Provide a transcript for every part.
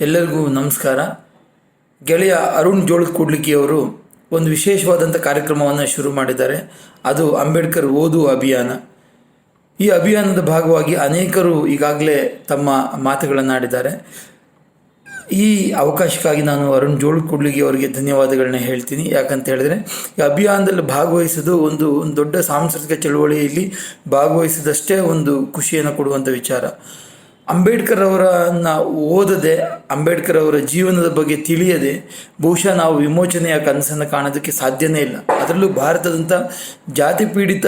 ಎಲ್ಲರಿಗೂ ನಮಸ್ಕಾರ. ಗೆಳೆಯ ಅರುಣ್ ಜೋಳಕೂಡ್ಲಿಗಿಯವರು ಒಂದು ವಿಶೇಷವಾದಂಥ ಕಾರ್ಯಕ್ರಮವನ್ನು ಶುರು ಮಾಡಿದ್ದಾರೆ. ಅದು ಅಂಬೇಡ್ಕರ್ ಓದು ಅಭಿಯಾನ. ಈ ಅಭಿಯಾನದ ಭಾಗವಾಗಿ ಅನೇಕರು ಈಗಾಗಲೇ ತಮ್ಮ ಮಾತುಗಳನ್ನಾಡಿದ್ದಾರೆ. ಈ ಅವಕಾಶಕ್ಕಾಗಿ ನಾನು ಅರುಣ್ ಜೋಳಕೂಡ್ಲಿಗಿ ಅವರಿಗೆ ಧನ್ಯವಾದಗಳನ್ನ ಹೇಳ್ತೀನಿ. ಯಾಕಂತ ಹೇಳಿದ್ರೆ ಈ ಅಭಿಯಾನದಲ್ಲಿ ಭಾಗವಹಿಸೋದು ಒಂದು ದೊಡ್ಡ ಸಾಂಸ್ಕೃತಿಕ ಚಳುವಳಿಯಲ್ಲಿ ಭಾಗವಹಿಸಿದಷ್ಟೇ ಒಂದು ಖುಷಿಯನ್ನು ಕೊಡುವಂಥ ವಿಚಾರ. ಅಂಬೇಡ್ಕರ್ ಅವರನ್ನು ಓದದೆ, ಅಂಬೇಡ್ಕರ್ ಅವರ ಜೀವನದ ಬಗ್ಗೆ ತಿಳಿಯದೆ ಬಹುಶಃ ನಾವು ವಿಮೋಚನೆಯ ಕನಸನ್ನು ಕಾಣೋದಕ್ಕೆ ಸಾಧ್ಯನೇ ಇಲ್ಲ. ಅದರಲ್ಲೂ ಭಾರತದಂಥ ಜಾತಿ ಪೀಡಿತ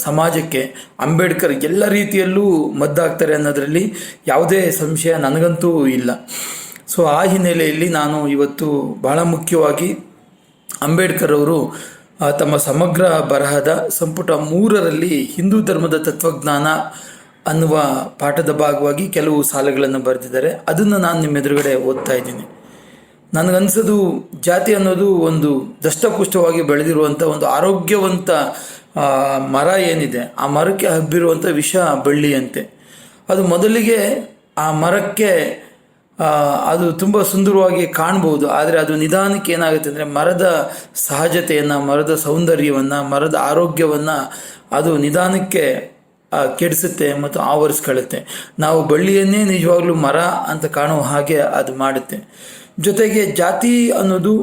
ಸಮಾಜಕ್ಕೆ ಅಂಬೇಡ್ಕರ್ ಎಲ್ಲ ರೀತಿಯಲ್ಲೂ ಮದ್ದಾಗ್ತಾರೆ ಅನ್ನೋದರಲ್ಲಿ ಯಾವುದೇ ಸಂಶಯ ನನಗಂತೂ ಇಲ್ಲ. ಸೊ ಆ ಹಿನ್ನೆಲೆಯಲ್ಲಿ ನಾನು ಇವತ್ತು ಬಹಳ ಮುಖ್ಯವಾಗಿ ಅಂಬೇಡ್ಕರ್ ಅವರು ತಮ್ಮ ಸಮಗ್ರ ಬರಹದ ಸಂಪುಟ 3ರಲ್ಲಿ ಹಿಂದೂ ಧರ್ಮದ ತತ್ವಜ್ಞಾನ ಅನ್ನುವ ಪಾಠದ ಭಾಗವಾಗಿ ಕೆಲವು ಸಾಲುಗಳನ್ನು ಬರೆದಿದ್ದಾರೆ. ಅದನ್ನು ನಾನು ನಿಮ್ಮ ಎದುರುಗಡೆ ಓದ್ತಾ ಇದ್ದೀನಿ. ನನಗನ್ಸೋದು ಜಾತಿ ಅನ್ನೋದು ಒಂದು ದಷ್ಟಪುಷ್ಟವಾಗಿ ಬೆಳೆದಿರುವಂಥ ಒಂದು ಆರೋಗ್ಯವಂತ ಮರ ಏನಿದೆ, ಆ ಮರಕ್ಕೆ ಹಬ್ಬಿರುವಂಥ ವಿಷ ಬಳ್ಳಿಯಂತೆ. ಅದು ಮೊದಲಿಗೆ ಆ ಮರಕ್ಕೆ ಅದು ತುಂಬ ಸುಂದರವಾಗಿ ಕಾಣ್ಬೋದು, ಆದರೆ ಅದು ನಿಧಾನಕ್ಕೆ ಏನಾಗುತ್ತೆ ಅಂದರೆ ಮರದ ಸಹಜತೆಯನ್ನು, ಮರದ ಸೌಂದರ್ಯವನ್ನು, ಮರದ ಆರೋಗ್ಯವನ್ನು ಅದು ನಿಧಾನಕ್ಕೆ ಕೆಡಿಸುತ್ತೆ ಮತ್ತು ಆವರಿಸ್ಕೊಳ್ಳುತ್ತೆ. ನಾವು ಬಳ್ಳಿಯನ್ನೇ ನಿಜವಾಗ್ಲೂ ಮರ ಅಂತ ಕಾಣುವ ಹಾಗೆ ಅದು ಮಾಡುತ್ತೆ. ಜೊತೆಗೆ ಜಾತಿ ಅನ್ನೋದು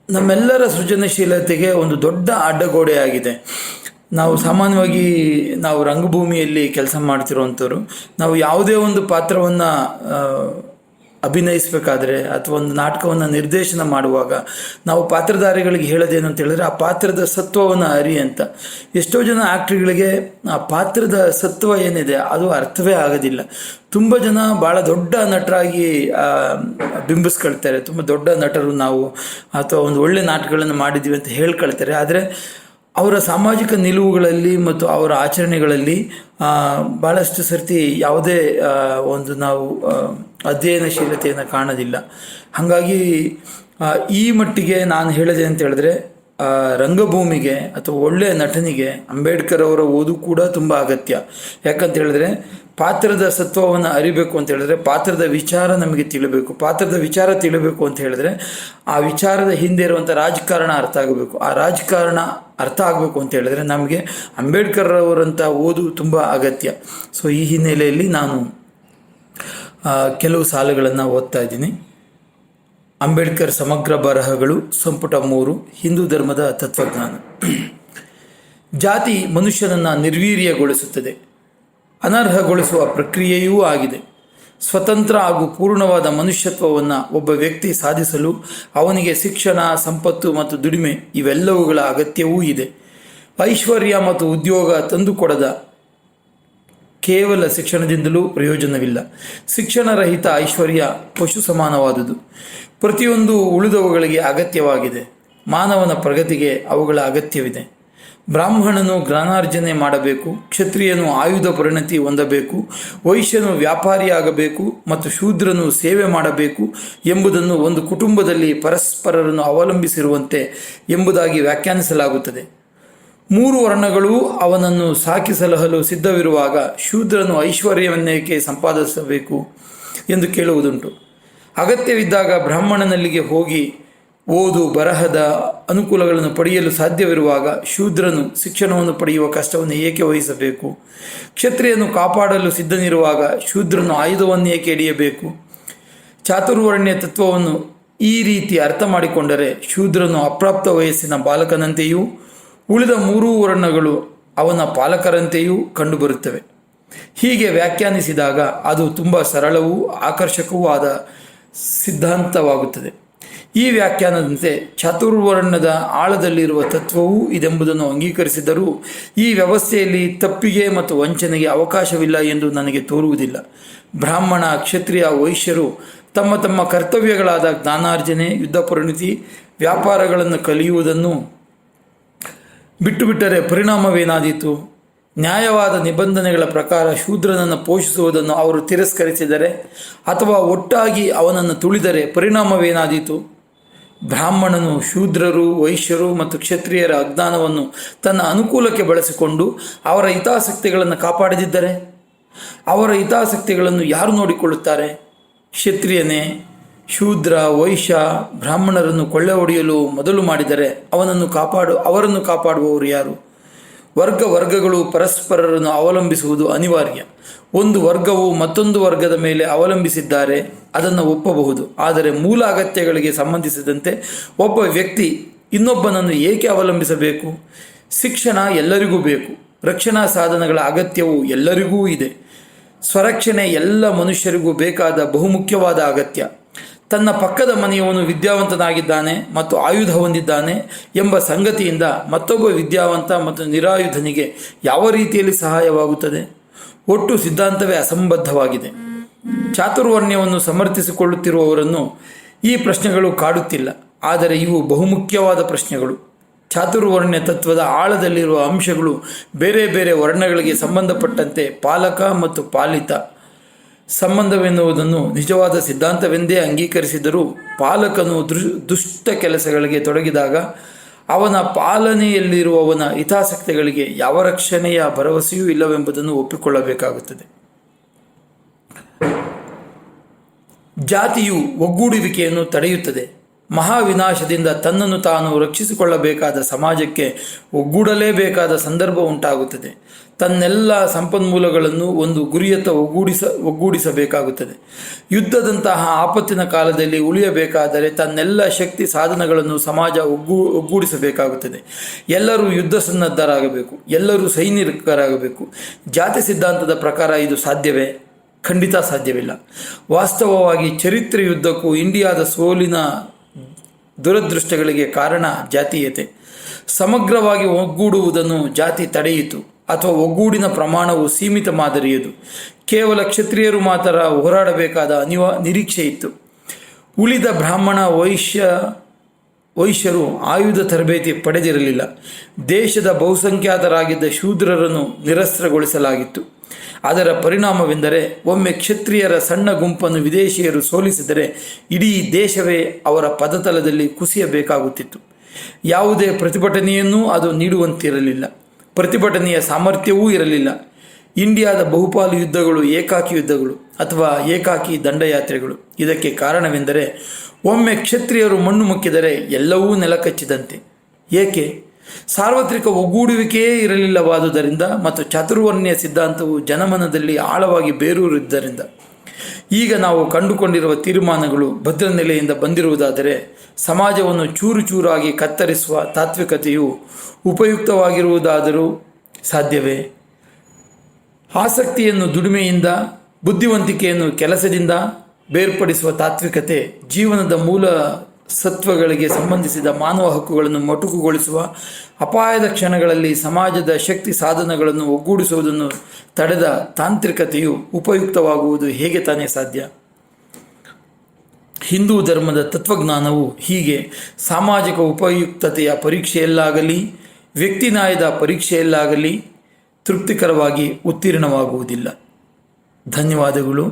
ನಮ್ಮೆಲ್ಲರ ಸೃಜನಶೀಲತೆಗೆ ಒಂದು ದೊಡ್ಡ ಅಡ್ಡಗೋಡೆಯಾಗಿದೆ. ನಾವು ಸಾಮಾನ್ಯವಾಗಿ ನಾವು ರಂಗಭೂಮಿಯಲ್ಲಿ ಕೆಲಸ ಮಾಡ್ತಿರೋವಂಥವ್ರು, ನಾವು ಯಾವುದೇ ಒಂದು ಪಾತ್ರವನ್ನು ಅಭಿನಯಿಸಬೇಕಾದ್ರೆ ಅಥವಾ ಒಂದು ನಾಟಕವನ್ನು ನಿರ್ದೇಶನ ಮಾಡುವಾಗ ನಾವು ಪಾತ್ರಧಾರಿಗಳಿಗೆ ಹೇಳೋದೇನು ಅಂತ ಹೇಳಿದ್ರೆ ಆ ಪಾತ್ರದ ಸತ್ವವನ್ನು ಅರಿ ಅಂತ. ಎಷ್ಟೋ ಜನ ಆ್ಯಕ್ಟ್ರುಗಳಿಗೆ ಆ ಪಾತ್ರದ ಸತ್ವ ಏನಿದೆ ಅದು ಅರ್ಥವೇ ಆಗೋದಿಲ್ಲ. ತುಂಬ ಜನ ಭಾಳ ದೊಡ್ಡ ನಟರಾಗಿ ಬಿಂಬಿಸ್ಕೊಳ್ತಾರೆ, ತುಂಬ ದೊಡ್ಡ ನಟರು ನಾವು ಅಥವಾ ಒಂದು ಒಳ್ಳೆ ನಾಟಕಗಳನ್ನು ಮಾಡಿದ್ದೀವಿ ಅಂತ ಹೇಳ್ಕೊಳ್ತಾರೆ. ಆದರೆ ಅವರ ಸಾಮಾಜಿಕ ನಿಲುವುಗಳಲ್ಲಿ ಮತ್ತು ಅವರ ಆಚರಣೆಗಳಲ್ಲಿ ಭಾಳಷ್ಟು ಸರ್ತಿ ಯಾವುದೇ ಒಂದು ನಾವು ಅಧ್ಯಯನಶೀಲತೆಯನ್ನು ಕಾಣೋದಿಲ್ಲ. ಹಾಗಾಗಿ ಈ ಮಟ್ಟಿಗೆ ನಾನು ಹೇಳಿದೆ ಅಂತ ಹೇಳಿದ್ರೆ ರಂಗಭೂಮಿಗೆ ಅಥವಾ ಒಳ್ಳೆಯ ನಟನಿಗೆ ಅಂಬೇಡ್ಕರ್ ಅವರ ಓದು ಕೂಡ ತುಂಬ ಅಗತ್ಯ. ಯಾಕಂತ ಹೇಳಿದ್ರೆ ಪಾತ್ರದ ಸತ್ವವನ್ನು ಅರಿಬೇಕು ಅಂತ ಹೇಳಿದ್ರೆ ಪಾತ್ರದ ವಿಚಾರ ನಮಗೆ ತಿಳಿಬೇಕು. ಪಾತ್ರದ ವಿಚಾರ ತಿಳಿಬೇಕು ಅಂತ ಹೇಳಿದ್ರೆ ಆ ವಿಚಾರದ ಹಿಂದೆ ಇರುವಂಥ ರಾಜಕಾರಣ ಅರ್ಥ ಆಗಬೇಕು. ಆ ರಾಜಕಾರಣ ಅರ್ಥ ಆಗಬೇಕು ಅಂತ ಹೇಳಿದ್ರೆ ನಮಗೆ ಅಂಬೇಡ್ಕರ್ ಅವರಂಥ ಓದು ತುಂಬ ಅಗತ್ಯ. ಸೊ ಈ ಹಿನ್ನೆಲೆಯಲ್ಲಿ ನಾನು ಕೆಲವು ಸಾಲುಗಳನ್ನು ಓದ್ತಾ ಇದ್ದೀನಿ. ಅಂಬೇಡ್ಕರ್ ಸಮಗ್ರ ಬರಹಗಳು ಸಂಪುಟ 3 ಹಿಂದೂ ಧರ್ಮದ ತತ್ವಜ್ಞಾನ. ಜಾತಿ ಮನುಷ್ಯನನ್ನು ನಿರ್ವೀರ್ಯಗೊಳಿಸುತ್ತದೆ, ಅನರ್ಹಗೊಳಿಸುವ ಪ್ರಕ್ರಿಯೆಯೂ ಆಗಿದೆ. ಸ್ವತಂತ್ರ ಹಾಗೂ ಪೂರ್ಣವಾದ ಮನುಷ್ಯತ್ವವನ್ನು ಒಬ್ಬ ವ್ಯಕ್ತಿ ಸಾಧಿಸಲು ಅವನಿಗೆ ಶಿಕ್ಷಣ, ಸಂಪತ್ತು ಮತ್ತು ದುಡಿಮೆ ಇವೆಲ್ಲವುಗಳ ಅಗತ್ಯವೂ ಇದೆ. ಐಶ್ವರ್ಯ ಮತ್ತು ಉದ್ಯೋಗ ತಂದುಕೊಡದ ಕೇವಲ ಶಿಕ್ಷಣದಿಂದಲೂ ಪ್ರಯೋಜನವಿಲ್ಲ. ಶಿಕ್ಷಣರಹಿತ ಐಶ್ವರ್ಯ ಪಶು ಸಮಾನವಾದುದು. ಪ್ರತಿಯೊಂದು ಉಳಿದವುಗಳಿಗೆ ಅಗತ್ಯವಾಗಿದೆ. ಮಾನವನ ಪ್ರಗತಿಗೆ ಅವುಗಳ ಅಗತ್ಯವಿದೆ. ಬ್ರಾಹ್ಮಣನು ಜ್ಞಾನಾರ್ಜನೆ ಮಾಡಬೇಕು, ಕ್ಷತ್ರಿಯನು ಆಯುಧ ಪರಿಣತಿ ಹೊಂದಬೇಕು, ವೈಶ್ಯನು ವ್ಯಾಪಾರಿಯಾಗಬೇಕು ಮತ್ತು ಶೂದ್ರನು ಸೇವೆ ಮಾಡಬೇಕು ಎಂಬುದನ್ನು ಒಂದು ಕುಟುಂಬದಲ್ಲಿ ಪರಸ್ಪರರನ್ನು ಅವಲಂಬಿಸಿರುವಂತೆ ಎಂಬುದಾಗಿ ವ್ಯಾಖ್ಯಾನಿಸಲಾಗುತ್ತದೆ. 3 ವರ್ಣಗಳು ಅವನನ್ನು ಸಾಕಿ ಸಲಹಲು ಸಿದ್ಧವಿರುವಾಗ ಶೂದ್ರನು ಐಶ್ವರ್ಯವನ್ನೇಕೆ ಸಂಪಾದಿಸಬೇಕು ಎಂದು ಕೇಳುವುದುಂಟು. ಅಗತ್ಯವಿದ್ದಾಗ ಬ್ರಾಹ್ಮಣನಲ್ಲಿಗೆ ಹೋಗಿ ಓದು ಬರಹದ ಅನುಕೂಲಗಳನ್ನು ಪಡೆಯಲು ಸಾಧ್ಯವಿರುವಾಗ ಶೂದ್ರನು ಶಿಕ್ಷಣವನ್ನು ಪಡೆಯುವ ಕಷ್ಟವನ್ನು ಏಕೆ ವಹಿಸಬೇಕು? ಕ್ಷತ್ರಿಯನು ಕಾಪಾಡಲು ಸಿದ್ಧನಿರುವಾಗ ಶೂದ್ರನು ಆಯುಧವನ್ನು ಏಕೆ ಹಿಡಿಯಬೇಕು? ಚಾತುರ್ವರ್ಣ್ಯ ತತ್ವವನ್ನು ಈ ರೀತಿ ಅರ್ಥ ಮಾಡಿಕೊಂಡರೆ ಶೂದ್ರನು ಅಪ್ರಾಪ್ತ ವಯಸ್ಸಿನ ಬಾಲಕನಂತೆಯೂ ಉಳಿದ 3 ವರ್ಣಗಳು ಅವನ ಪಾಲಕರಂತೆಯೂ ಕಂಡುಬರುತ್ತವೆ. ಹೀಗೆ ವ್ಯಾಖ್ಯಾನಿಸಿದಾಗ ಅದು ತುಂಬ ಸರಳವೂ ಆಕರ್ಷಕವೂ ಆದ ಸಿದ್ಧಾಂತವಾಗುತ್ತದೆ. ಈ ವ್ಯಾಖ್ಯಾನದಂತೆ ಚಾತುರ್ವರ್ಣದ ಆಳದಲ್ಲಿರುವ ತತ್ವವೂ ಇದೆಂಬುದನ್ನು ಅಂಗೀಕರಿಸಿದರೂ ಈ ವ್ಯವಸ್ಥೆಯಲ್ಲಿ ತಪ್ಪಿಗೆ ಮತ್ತು ವಂಚನೆಗೆ ಅವಕಾಶವಿಲ್ಲ ಎಂದು ನನಗೆ ತೋರುವುದಿಲ್ಲ. ಬ್ರಾಹ್ಮಣ, ಕ್ಷತ್ರಿಯ, ವೈಶ್ಯರು ತಮ್ಮ ತಮ್ಮ ಕರ್ತವ್ಯಗಳಾದ ಜ್ಞಾನಾರ್ಜನೆ, ಯುದ್ಧ ಪರಿಣಿತಿ, ವ್ಯಾಪಾರಗಳನ್ನು ಕಲಿಯುವುದನ್ನು ಬಿಟ್ಟುಬಿಟ್ಟರೆ ಪರಿಣಾಮವೇನಾದೀತು? ನ್ಯಾಯವಾದ ನಿಬಂಧನೆಗಳ ಪ್ರಕಾರ ಶೂದ್ರನನ್ನು ಪೋಷಿಸುವುದನ್ನು ಅವರು ತಿರಸ್ಕರಿಸಿದರೆ ಅಥವಾ ಒಟ್ಟಾಗಿ ಅವನನ್ನು ತುಳಿದರೆ ಪರಿಣಾಮವೇನಾದೀತು? ಬ್ರಾಹ್ಮಣನು ಶೂದ್ರರು, ವೈಶ್ಯರು ಮತ್ತು ಕ್ಷತ್ರಿಯರ ಅಜ್ಞಾನವನ್ನು ತನ್ನ ಅನುಕೂಲಕ್ಕೆ ಬಳಸಿಕೊಂಡು ಅವರ ಹಿತಾಸಕ್ತಿಗಳನ್ನು ಕಾಪಾಡದಿದ್ದರೆ ಅವರ ಹಿತಾಸಕ್ತಿಗಳನ್ನು ಯಾರು ನೋಡಿಕೊಳ್ಳುತ್ತಾರೆ? ಕ್ಷತ್ರಿಯನೇ? ಶೂದ್ರ, ವೈಶ್ಯ, ಬ್ರಾಹ್ಮಣರನ್ನು ಕೊಳ್ಳೆ ಹೊಡೆಯಲು ಮೊದಲು ಮಾಡಿದರೆ ಅವರನ್ನು ಕಾಪಾಡುವವರು ಯಾರು? ವರ್ಗಗಳು ಪರಸ್ಪರರನ್ನು ಅವಲಂಬಿಸುವುದು ಅನಿವಾರ್ಯ. ಒಂದು ವರ್ಗವು ಮತ್ತೊಂದು ವರ್ಗದ ಮೇಲೆ ಅವಲಂಬಿಸಿದ್ದಾರೆ, ಅದನ್ನು ಒಪ್ಪಬಹುದು. ಆದರೆ ಮೂಲ ಅಗತ್ಯಗಳಿಗೆ ಸಂಬಂಧಿಸಿದಂತೆ ಒಬ್ಬ ವ್ಯಕ್ತಿ ಇನ್ನೊಬ್ಬನನ್ನು ಏಕೆ ಅವಲಂಬಿಸಬೇಕು? ಶಿಕ್ಷಣ ಎಲ್ಲರಿಗೂ ಬೇಕು. ರಕ್ಷಣಾ ಸಾಧನಗಳ ಅಗತ್ಯವು ಎಲ್ಲರಿಗೂ ಇದೆ. ಸ್ವರಕ್ಷಣೆ ಎಲ್ಲ ಮನುಷ್ಯರಿಗೂ ಬೇಕಾದ ಬಹುಮುಖ್ಯವಾದ ಅಗತ್ಯ. ತನ್ನ ಪಕ್ಕದ ಮನೆಯವನು ವಿದ್ಯಾವಂತನಾಗಿದ್ದಾನೆ ಮತ್ತು ಆಯುಧ ಹೊಂದಿದ್ದಾನೆ ಎಂಬ ಸಂಗತಿಯಿಂದ ಮತ್ತೊಬ್ಬ ವಿದ್ಯಾವಂತ ಮತ್ತು ನಿರಾಯುಧನಿಗೆ ಯಾವ ರೀತಿಯಲ್ಲಿ ಸಹಾಯವಾಗುತ್ತದೆ? ಒಟ್ಟು ಸಿದ್ಧಾಂತವೇ ಅಸಂಬದ್ಧವಾಗಿದೆ. ಚಾತುರ್ವರ್ಣ್ಯವನ್ನು ಸಮರ್ಥಿಸಿಕೊಳ್ಳುತ್ತಿರುವವರನ್ನು ಈ ಪ್ರಶ್ನೆಗಳು ಕಾಡುತ್ತಿಲ್ಲ, ಆದರೆ ಇವು ಬಹುಮುಖ್ಯವಾದ ಪ್ರಶ್ನೆಗಳು. ಚಾತುರ್ವರ್ಣ್ಯ ತತ್ವದ ಆಳದಲ್ಲಿರುವ ಅಂಶಗಳು ಬೇರೆ ಬೇರೆ ವರ್ಣಗಳಿಗೆ ಸಂಬಂಧಪಟ್ಟಂತೆ ಪಾಲಕ ಮತ್ತು ಪಾಲಿತ ಸಂಬಂಧವೆನ್ನುವುದನ್ನು ನಿಜವಾದ ಸಿದ್ಧಾಂತವೆಂದೇ ಅಂಗೀಕರಿಸಿದರೂ, ಪಾಲಕನು ದುಷ್ಟ ಕೆಲಸಗಳಿಗೆ ತೊಡಗಿದಾಗ ಅವನ ಪಾಲನೆಯಲ್ಲಿರುವವನ ಹಿತಾಸಕ್ತಿಗಳಿಗೆ ಯಾವ ರಕ್ಷಣೆಯ ಭರವಸೆಯೂ ಇಲ್ಲವೆಂಬುದನ್ನು ಒಪ್ಪಿಕೊಳ್ಳಬೇಕಾಗುತ್ತದೆ. ಜಾತಿಯು ಒಗ್ಗೂಡುವಿಕೆಯನ್ನು ತಡೆಯುತ್ತದೆ. ಮಹಾವಿನಾಶದಿಂದ ತನ್ನನ್ನು ತಾನು ರಕ್ಷಿಸಿಕೊಳ್ಳಬೇಕಾದ ಸಮಾಜಕ್ಕೆ ಒಗ್ಗೂಡಲೇಬೇಕಾದ ಸಂದರ್ಭ ಉಂಟಾಗುತ್ತದೆ. ತನ್ನೆಲ್ಲ ಸಂಪನ್ಮೂಲಗಳನ್ನು ಒಂದು ಗುರಿಯತ್ತ ಒಗ್ಗೂಡಿಸಬೇಕಾಗುತ್ತದೆ. ಯುದ್ಧದಂತಹ ಆಪತ್ತಿನ ಕಾಲದಲ್ಲಿ ಉಳಿಯಬೇಕಾದರೆ ತನ್ನೆಲ್ಲ ಶಕ್ತಿ ಸಾಧನಗಳನ್ನು ಸಮಾಜ ಒಗ್ಗೂಡಿಸಬೇಕಾಗುತ್ತದೆ. ಎಲ್ಲರೂ ಯುದ್ಧ ಸನ್ನದ್ಧರಾಗಬೇಕು, ಎಲ್ಲರೂ ಸೈನಿಕರಾಗಬೇಕು. ಜಾತಿ ಸಿದ್ಧಾಂತದ ಪ್ರಕಾರ ಇದು ಸಾಧ್ಯವೇ? ಖಂಡಿತ ಸಾಧ್ಯವಿಲ್ಲ. ವಾಸ್ತವವಾಗಿ ಚರಿತ್ರೆಯುದ್ದಕ್ಕೂ ಇಂಡಿಯಾದ ಸೋಲಿನ ದುರದೃಷ್ಟಗಳಿಗೆ ಕಾರಣ ಜಾತೀಯತೆ. ಸಮಗ್ರವಾಗಿ ಒಗ್ಗೂಡುವುದನ್ನು ಜಾತಿ ತಡೆಯಿತು, ಅಥವಾ ಒಗ್ಗೂಡಿನ ಪ್ರಮಾಣವು ಸೀಮಿತ ಮಾದರಿಯದು. ಕೇವಲ ಕ್ಷತ್ರಿಯರು ಮಾತ್ರ ಹೋರಾಡಬೇಕಾದ ನಿರೀಕ್ಷೆ ಇತ್ತು. ಉಳಿದ ಬ್ರಾಹ್ಮಣ, ವೈಶ್ಯರು ಆಯುಧ ತರಬೇತಿ ಪಡೆದಿರಲಿಲ್ಲ. ದೇಶದ ಬಹುಸಂಖ್ಯಾತರಾಗಿದ್ದ ಶೂದ್ರರನ್ನು ನಿರಸ್ತ್ರಗೊಳಿಸಲಾಗಿತ್ತು. ಅದರ ಪರಿಣಾಮವೆಂದರೆ, ಒಮ್ಮೆ ಕ್ಷತ್ರಿಯರ ಸಣ್ಣ ಗುಂಪನ್ನು ವಿದೇಶಿಯರು ಸೋಲಿಸಿದರೆ ಇಡೀ ದೇಶವೇ ಅವರ ಪದತಲದಲ್ಲಿ ಕುಸಿಯಬೇಕಾಗುತ್ತಿತ್ತು. ಯಾವುದೇ ಪ್ರತಿಭಟನೆಯನ್ನೂ ಅದು ನೀಡುವಂತಿರಲಿಲ್ಲ. ಪ್ರತಿಭಟನೆಯ ಸಾಮರ್ಥ್ಯವೂ ಇರಲಿಲ್ಲ. ಇಂಡಿಯಾದ ಬಹುಪಾಲು ಯುದ್ಧಗಳು ಏಕಾಕಿ ಯುದ್ಧಗಳು ಅಥವಾ ಏಕಾಕಿ ದಂಡಯಾತ್ರೆಗಳು. ಇದಕ್ಕೆ ಕಾರಣವೆಂದರೆ, ಒಮ್ಮೆ ಕ್ಷತ್ರಿಯರು ಮಣ್ಣು ಮುಕ್ಕಿದರೆ ಎಲ್ಲವೂ ನೆಲಕಚ್ಚಿದಂತೆ. ಏಕೆ? ಸಾರ್ವತ್ರಿಕ ಒಗ್ಗೂಡುವಿಕೆಯೇ ಇರಲಿಲ್ಲವಾದುದರಿಂದ ಮತ್ತು ಚಾತುರ್ವರ್ಣ್ಯ ಸಿದ್ಧಾಂತವು ಜನಮನದಲ್ಲಿ ಆಳವಾಗಿ ಬೇರೂರಿದ್ದರಿಂದ. ಈಗ ನಾವು ಕಂಡುಕೊಂಡಿರುವ ತೀರ್ಮಾನಗಳು ಭದ್ರ ನೆಲೆಯಿಂದ ಬಂದಿರುವುದಾದರೆ, ಸಮಾಜವನ್ನು ಚೂರು ಚೂರಾಗಿ ಕತ್ತರಿಸುವ ತಾತ್ವಿಕತೆಯು ಉಪಯುಕ್ತವಾಗಿರುವುದಾದರೂ ಸಾಧ್ಯವೇ? ಆಸಕ್ತಿಯನ್ನು ದುಡಿಮೆಯಿಂದ, ಬುದ್ಧಿವಂತಿಕೆಯನ್ನು ಕೆಲಸದಿಂದ ಬೇರ್ಪಡಿಸುವ ತಾತ್ವಿಕತೆ ಜೀವನದ ಮೂಲ ಸತ್ವಗಳಿಗೆ ಸಂಬಂಧಿಸಿದ ಮಾನವ ಹಕ್ಕುಗಳನ್ನು ಮೊಟಕುಗೊಳಿಸುವ ಅಪಾಯದ ಕ್ಷಣಗಳಲ್ಲಿ ಸಮಾಜದ ಶಕ್ತಿ ಸಾಧನಗಳನ್ನು ಒಗ್ಗೂಡಿಸುವುದನ್ನು ತಡೆದ ತಾಂತ್ರಿಕತೆಯು ಉಪಯುಕ್ತವಾಗುವುದು ಹೇಗೆ ತಾನೇ ಸಾಧ್ಯ? ಹಿಂದೂ ಧರ್ಮದ ತತ್ವಜ್ಞಾನವು ಹೀಗೆ ಸಾಮಾಜಿಕ ಉಪಯುಕ್ತತೆಯ ಪರೀಕ್ಷೆಯಲ್ಲಾಗಲಿ ವ್ಯಕ್ತಿನಾಯದ ಪರೀಕ್ಷೆಯಲ್ಲಾಗಲಿ ತೃಪ್ತಿಕರವಾಗಿ ಉತ್ತೀರ್ಣವಾಗುವುದಿಲ್ಲ. ಧನ್ಯವಾದಗಳು.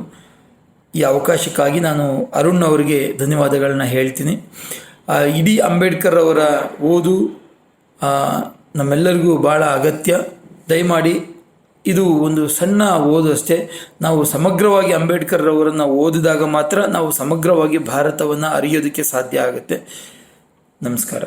ಈ ಅವಕಾಶಕ್ಕಾಗಿ ನಾನು ಅರುಣ್ ಅವರಿಗೆ ಧನ್ಯವಾದಗಳನ್ನ ಹೇಳ್ತೀನಿ. ಇಡೀ ಅಂಬೇಡ್ಕರ್ ಅವರ ಓದು ನಮ್ಮೆಲ್ಲರಿಗೂ ಭಾಳ ಅಗತ್ಯ. ದಯಮಾಡಿ ಇದು ಒಂದು ಸಣ್ಣ ಓದು ಅಷ್ಟೇ. ನಾವು ಸಮಗ್ರವಾಗಿ ಅಂಬೇಡ್ಕರ್ ಅವರನ್ನು ಓದಿದಾಗ ಮಾತ್ರ ನಾವು ಸಮಗ್ರವಾಗಿ ಭಾರತವನ್ನು ಅರಿಯೋದಕ್ಕೆ ಸಾಧ್ಯ ಆಗುತ್ತೆ. ನಮಸ್ಕಾರ.